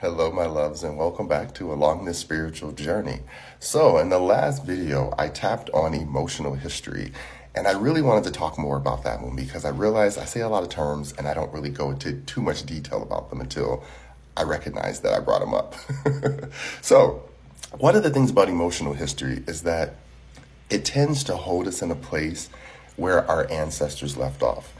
Hello, my loves, and welcome back to Along This Spiritual Journey. So, in the last video, I tapped on emotional history, and I really wanted to talk more about that one because I realized I say a lot of terms and I don't really go into too much detail about them until I recognize that I brought them up. So, one of the things about emotional history is that it tends to hold us in a place where our ancestors left off.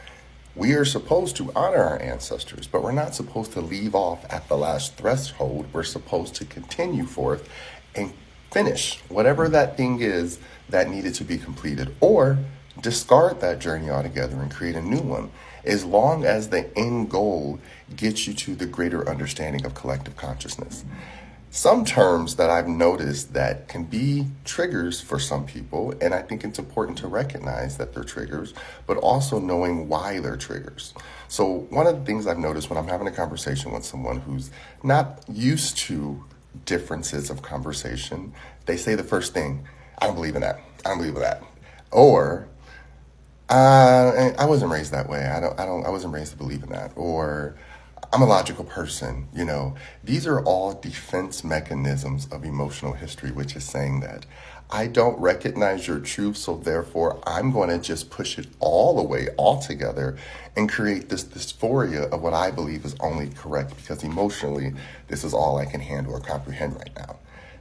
We are supposed to honor our ancestors, but we're not supposed to leave off at the last threshold. We're supposed to continue forth and finish whatever that thing is that needed to be completed, or discard that journey altogether and create a new one, as long as the end goal gets you to the greater understanding of collective consciousness. Some terms that I've noticed that can be triggers for some people, and I think it's important to recognize that they're triggers, but also knowing why they're triggers. So one of the things I've noticed when I'm having a conversation with someone who's not used to differences of conversation, they say the first thing, I don't believe in that. I don't believe in that. Or, I wasn't raised that way. I wasn't raised to believe in that. Or, I'm a logical person. These are all defense mechanisms of emotional history, which is saying that I don't recognize your truth, so therefore I'm going to just push it all away altogether and create this dysphoria of what I believe is only correct because emotionally this is all I can handle or comprehend right now.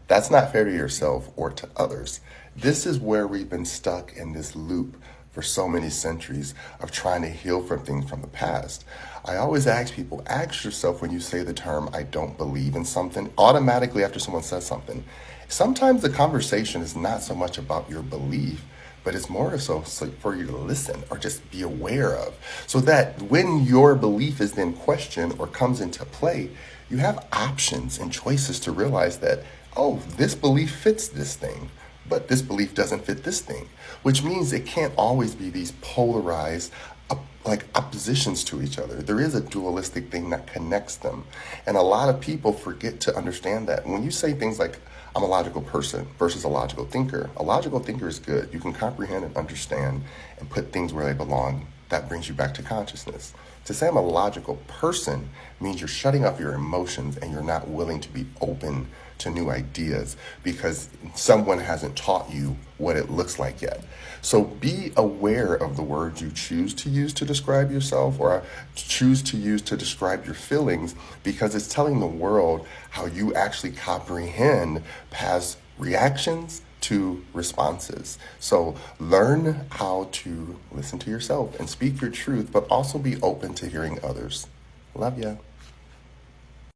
That's not fair to yourself or to others. This is where we've been stuck in this loop for so many centuries of trying to heal from things from the past. I always ask people, ask yourself when you say the term, I don't believe in something, automatically after someone says something. Sometimes the conversation is not so much about your belief, but it's more so for you to listen or just be aware of, so that when your belief is then questioned or comes into play, you have options and choices to realize that, oh, this belief fits this thing, but this belief doesn't fit this thing, which means it can't always be these polarized oppositions to each other. There is a dualistic thing that connects them. And a lot of people forget to understand that. When you say things like, I'm a logical person versus a logical thinker is good. You can comprehend and understand and put things where they belong. That brings you back to consciousness. To say I'm a logical person means you're shutting off your emotions and you're not willing to be open to new ideas because someone hasn't taught you what it looks like yet. So be aware of the words you choose to use to describe yourself or choose to use to describe your feelings, because it's telling the world how you actually comprehend past reactions to responses. So learn how to listen to yourself and speak your truth, but also be open to hearing others. Love ya.